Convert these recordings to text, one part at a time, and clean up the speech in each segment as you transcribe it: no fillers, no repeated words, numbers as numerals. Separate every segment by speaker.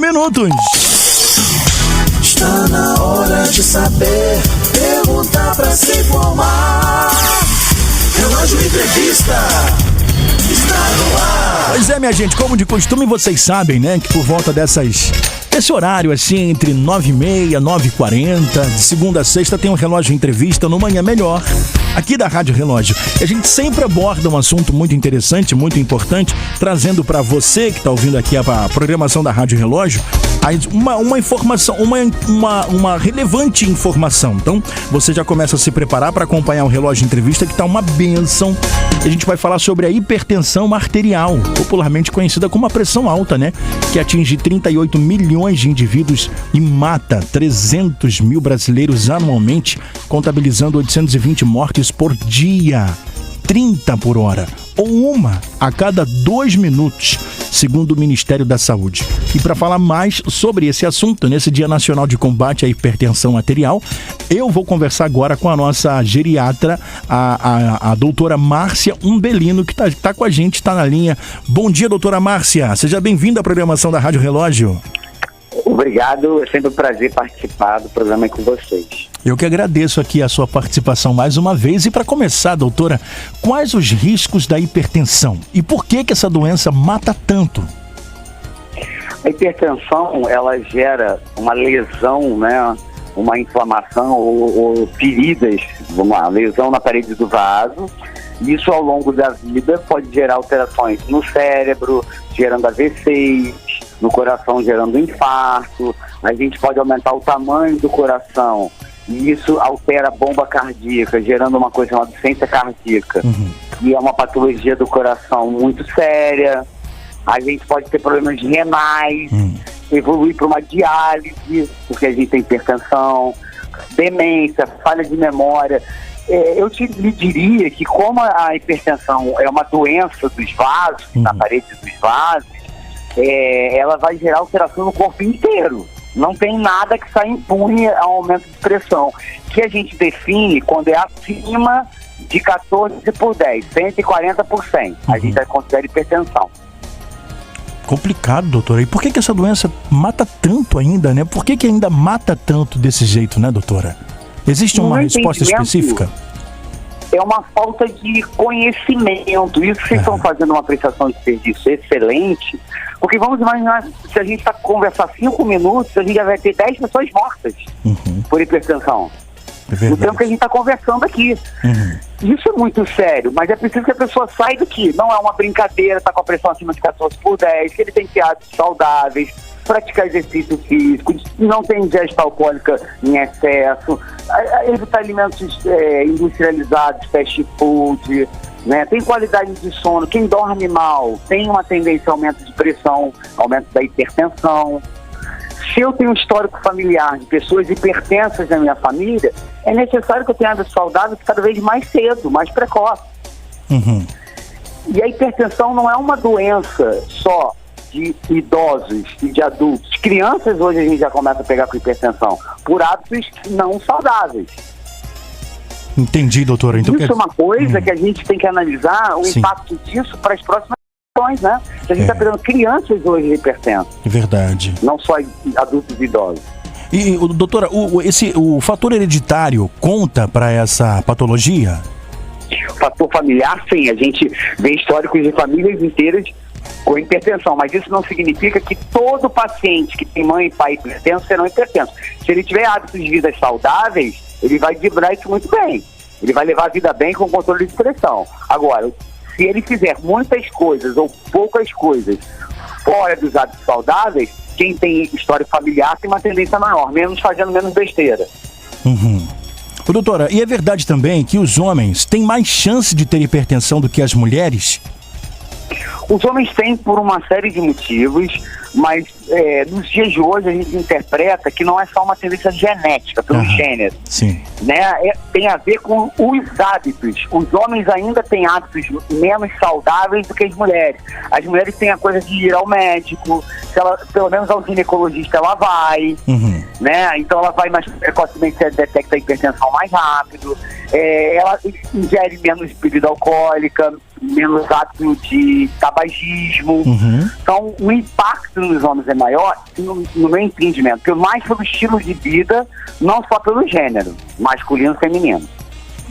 Speaker 1: minutos.
Speaker 2: Está na hora de saber, perguntar pra se informar. Relógio Entrevista está no ar.
Speaker 1: Pois é, minha gente, como de costume, vocês sabem, né, que por volta desse horário, assim, entre 9h30 e 9h40, de segunda a sexta, tem um Relógio Entrevista no Manhã Melhor, aqui da Rádio Relógio. E a gente sempre aborda um assunto muito interessante, muito importante, trazendo para você que está ouvindo aqui a programação da Rádio Relógio, uma informação, uma relevante informação. Então, você já começa a se preparar para acompanhar o Relógio Entrevista, que tá uma bênção. A gente vai falar sobre a hipertensão arterial, popularmente conhecida como a pressão alta, né? Que atinge 38 milhões de indivíduos e mata 300 mil brasileiros anualmente, contabilizando 820 mortes por dia, 30 por hora, ou uma a cada 2 minutos, segundo o Ministério da Saúde. E para falar mais sobre esse assunto, nesse Dia Nacional de Combate à Hipertensão Arterial, eu vou conversar agora com a nossa geriatra, a doutora Márcia Umbelino, que tá com a gente, está na linha. Bom dia, doutora Márcia. Seja bem-vinda à programação da Rádio Relógio.
Speaker 3: Obrigado, é sempre um prazer participar do programa com vocês.
Speaker 1: Eu que agradeço aqui a sua participação mais uma vez. E para começar, doutora, quais os riscos da hipertensão? E por que essa doença mata tanto?
Speaker 3: A hipertensão, ela gera uma lesão, né? Uma inflamação ou feridas, vamos lá, lesão na parede do vaso. Isso ao longo da vida pode gerar alterações no cérebro, gerando AVCs, no coração gerando infarto. A gente pode aumentar o tamanho do coração e isso altera a bomba cardíaca, gerando uma coisa chamada insuficiência cardíaca, que é uma patologia do coração muito séria. A gente pode ter problemas renais, evoluir para uma diálise, porque a gente tem hipertensão, demência, falha de memória. Eu lhe diria que como a hipertensão é uma doença dos vasos, na parede dos vasos, ela vai gerar alteração no corpo inteiro. Não tem nada que saia impune ao aumento de pressão, que a gente define quando é acima de 14/10, 140%. A gente considera hipertensão.
Speaker 1: Complicado, doutora. E por que essa doença mata tanto ainda, né? Por que ainda mata tanto desse jeito, né, doutora? Existe uma resposta específica?
Speaker 3: É uma falta de conhecimento. Isso que vocês estão fazendo uma prestação de serviço excelente, porque vamos imaginar, se a gente está conversar 5 minutos, a gente já vai ter 10 pessoas mortas por hipertensão. No tempo que a gente está conversando aqui. Isso é muito sério, mas é preciso que a pessoa saia daqui. Não é uma brincadeira, tá com a pressão acima de 14/10, que ele tem que ter hábitos saudáveis, praticar exercício físico, não ter ingesta alcoólica em excesso, evitar alimentos industrializados, fast food, né? Tem qualidade de sono. Quem dorme mal tem uma tendência a aumento de pressão, aumento da hipertensão. Se eu tenho um histórico familiar de pessoas hipertensas na minha família, é necessário que eu tenha hábitos saudáveis cada vez mais cedo, mais precoce. E a hipertensão não é uma doença só de idosos e de adultos. Crianças hoje a gente já começa a pegar com hipertensão por hábitos não saudáveis.
Speaker 1: Entendi, doutora. Então,
Speaker 3: isso é uma coisa que a gente tem que analisar o impacto disso para as próximas gerações, né? A gente está pegando crianças hoje hipertensas.
Speaker 1: É verdade.
Speaker 3: Não só adultos e idosos.
Speaker 1: E, doutora, o fator hereditário conta para essa patologia?
Speaker 3: O fator familiar, sim. A gente vê históricos de famílias inteiras com hipertensão, mas isso não significa que todo paciente que tem mãe e pai hipertensos serão hipertensos. Se ele tiver hábitos de vida saudáveis, ele vai driblar isso muito bem. Ele vai levar a vida bem com controle de pressão. Agora, se ele fizer muitas coisas ou poucas coisas fora dos hábitos saudáveis, quem tem história familiar tem uma tendência maior, fazendo menos besteira.
Speaker 1: Doutora, e é verdade também que os homens têm mais chance de ter hipertensão do que as mulheres?
Speaker 3: Os homens têm por uma série de motivos, mas nos dias de hoje a gente interpreta que não é só uma tendência genética, pelo gênero.
Speaker 1: Sim.
Speaker 3: Né? Tem a ver com os hábitos. Os homens ainda têm hábitos menos saudáveis do que as mulheres. As mulheres têm a coisa de ir ao médico, pelo menos ao ginecologista ela vai, né? Então ela vai mais precocemente, detecta a hipertensão mais rápido, ela ingere menos bebida alcoólica, menos hábito de tabagismo. Então, o impacto nos homens é maior, no meu entendimento, mais pelo estilo de vida, não só pelo gênero, masculino e feminino.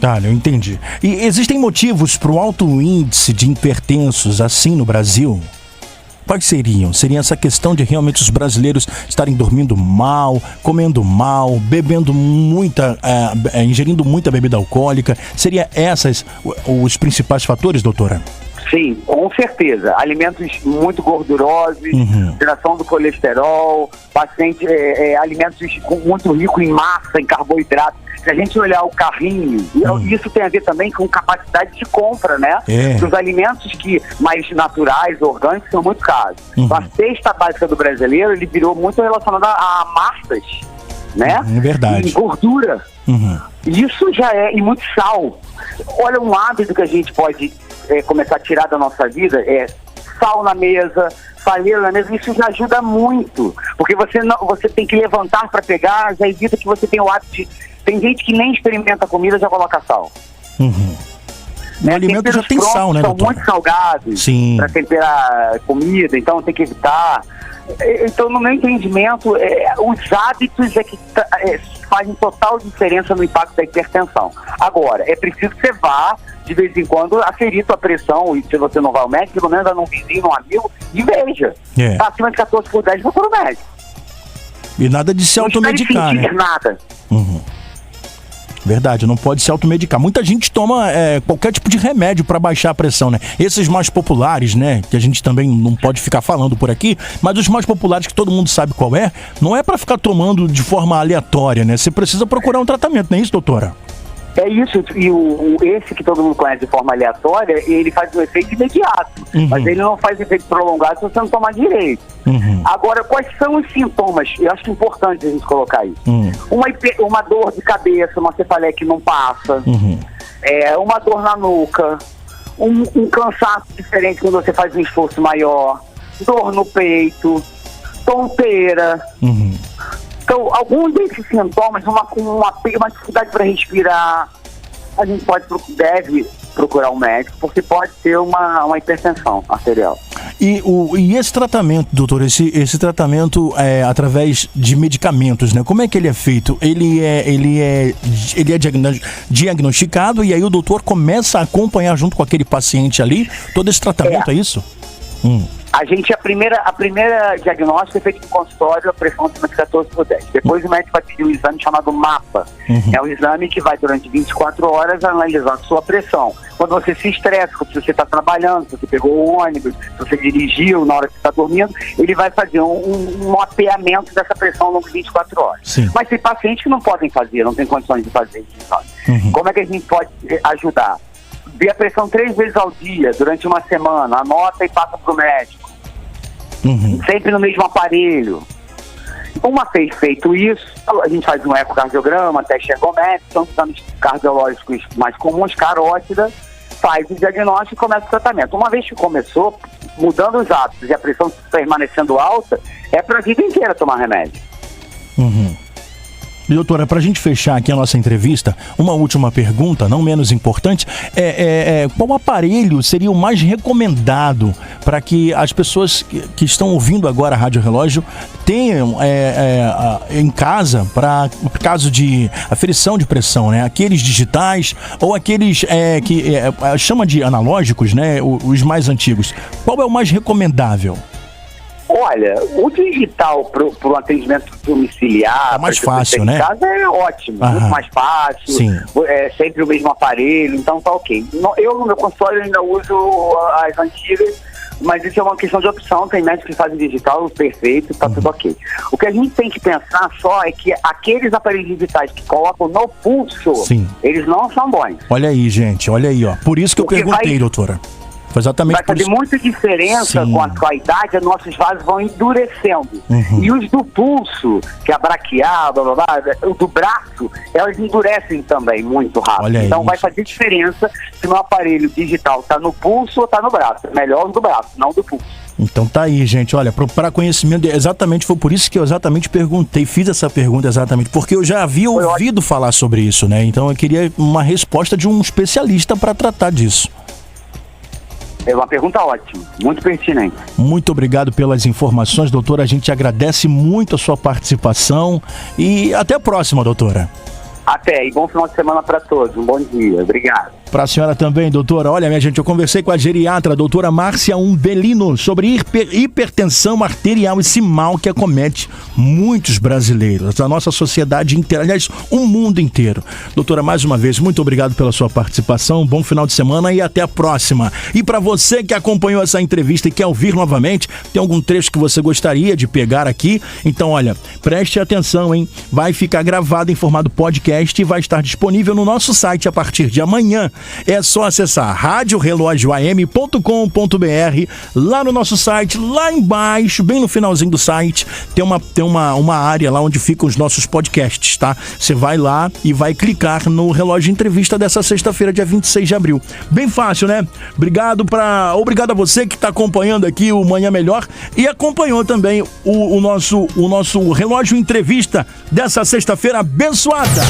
Speaker 1: Tá, eu entendi. E existem motivos para o alto índice de hipertensos assim no Brasil? Quais seriam? Seria essa questão de realmente os brasileiros estarem dormindo mal, comendo mal, bebendo ingerindo muita bebida alcoólica? Seria esses os principais fatores, doutora?
Speaker 3: Sim, com certeza. Alimentos muito gordurosos, alteração do colesterol, alimentos muito ricos em massa, em carboidrato. Se a gente olhar o carrinho, isso tem a ver também com capacidade de compra, né? Os alimentos mais naturais, orgânicos, são muito caros. A cesta básica do brasileiro, ele virou muito relacionado a massas, né?
Speaker 1: É verdade.
Speaker 3: E gordura. Isso já e muito sal. Olha, um hábito que a gente pode começar a tirar da nossa vida é sal na mesa, saleiro na mesa. Isso já ajuda muito, porque você tem que levantar para pegar, já evita que você tenha o hábito de... Tem gente que nem experimenta a comida, já coloca sal.
Speaker 1: O alimento já tem sal, né, doutor?
Speaker 3: São muito salgados para temperar a comida, então tem que evitar. Então, no meu entendimento, os hábitos que fazem total diferença no impacto da hipertensão. Agora, é preciso que você vá, de vez em quando, aferir sua pressão, e se você não vai ao médico, pelo menos vai num vizinho, num amigo, e veja. Tá acima de 14/10, vai para o médico.
Speaker 1: E nada de se automedicar, né?
Speaker 3: Nada.
Speaker 1: Verdade, não pode se automedicar. Muita gente toma qualquer tipo de remédio para baixar a pressão, né? Esses mais populares, né? Que a gente também não pode ficar falando por aqui, mas os mais populares que todo mundo sabe qual não é para ficar tomando de forma aleatória, né? Você precisa procurar um tratamento, não é isso, doutora?
Speaker 3: É isso, e esse que todo mundo conhece de forma aleatória, ele faz um efeito imediato, mas ele não faz efeito prolongado se você não tomar direito. Agora, quais são os sintomas? Eu acho que é importante a gente colocar isso. Uma dor de cabeça, uma cefaleia que não passa, uma dor na nuca, um cansaço diferente quando você faz um esforço maior, dor no peito, tonteira. Então, alguns desses sintomas, uma dificuldade para respirar, a gente deve procurar um médico, porque pode ter uma hipertensão arterial.
Speaker 1: E esse tratamento, doutor, esse tratamento através de medicamentos, né? Como é que ele é feito? Ele é diagnosticado e aí o doutor começa a acompanhar junto com aquele paciente ali todo esse tratamento, é isso?
Speaker 3: A primeira diagnóstico é feito no consultório, a pressão acima de 14/10. Depois o médico vai pedir um exame chamado MAPA. É um exame que vai durante 24 horas analisando a sua pressão. Quando você se estressa, se você está trabalhando, se você pegou o ônibus, se você dirigiu na hora que você está dormindo, ele vai fazer um mapeamento dessa pressão ao longo de 24 horas. Mas tem pacientes que não podem fazer, não tem condições de fazer esse exame. Como é que a gente pode ajudar? Ver a pressão 3 vezes ao dia, durante uma semana, anota e passa para o médico. Sempre no mesmo aparelho. Uma vez feito isso, a gente faz um ecocardiograma, teste ergométrico, são exames cardiológicos mais comuns, carótida, faz o diagnóstico e começa o tratamento. Uma vez que começou, mudando os hábitos e a pressão permanecendo alta, é para a vida inteira tomar remédio.
Speaker 1: Doutora, para a gente fechar aqui a nossa entrevista, uma última pergunta, não menos importante, qual aparelho seria o mais recomendado para que as pessoas que estão ouvindo agora a Rádio Relógio tenham em casa, para caso de aferição de pressão, né? Aqueles digitais ou aqueles que chama de analógicos, né? Os mais antigos. Qual é o mais recomendável?
Speaker 3: Olha, o digital para o atendimento domiciliar,
Speaker 1: é mais fácil, né?
Speaker 3: Em casa é ótimo, muito mais fácil.
Speaker 1: Sim.
Speaker 3: É sempre o mesmo aparelho, então tá ok. Eu no meu consultório ainda uso as antigas, mas isso é uma questão de opção. Tem médicos que fazem digital perfeito, tá tudo ok. O que a gente tem que pensar só é que aqueles aparelhos digitais que colocam no pulso, eles não são bons.
Speaker 1: Olha aí, gente, olha aí, ó. Por isso que eu perguntei, doutora. Exatamente.
Speaker 3: Vai fazer muita diferença com a idade, nossos vasos vão endurecendo. E os do pulso, que é a braquial, o do braço, elas endurecem também muito rápido. Então vai fazer diferença se o aparelho digital está no pulso ou está no braço. É melhor do braço, não do pulso.
Speaker 1: Então tá aí, gente, olha, para conhecimento, exatamente foi por isso que eu exatamente perguntei, fiz essa pergunta exatamente, porque eu já havia ouvido falar sobre isso, né? Então eu queria uma resposta de um especialista para tratar disso.
Speaker 3: É uma pergunta ótima, muito pertinente.
Speaker 1: Muito obrigado pelas informações, doutora. A gente agradece muito a sua participação e até a próxima, doutora.
Speaker 3: Até, e bom final de semana para todos. Um bom dia. Obrigado.
Speaker 1: Para a senhora também, doutora. Olha, minha gente, eu conversei com a geriatra, a doutora Márcia Umbelino, sobre hipertensão arterial, esse mal que acomete muitos brasileiros, a nossa sociedade inteira, aliás, o mundo inteiro. Doutora, mais uma vez, muito obrigado pela sua participação, bom final de semana e até a próxima. E para você que acompanhou essa entrevista e quer ouvir novamente, tem algum trecho que você gostaria de pegar aqui? Então, olha, preste atenção, hein? Vai ficar gravado em formato podcast e vai estar disponível no nosso site a partir de amanhã. É só acessar radiorelojoam.com.br. Lá no nosso site, lá embaixo, bem no finalzinho do site, tem uma área lá onde ficam os nossos podcasts, tá? Você vai lá e vai clicar no Relógio Entrevista dessa sexta-feira, dia 26 de abril. Bem fácil, né? Obrigado a você que está acompanhando aqui o Manhã Melhor e acompanhou também o nosso Relógio Entrevista dessa sexta-feira abençoada.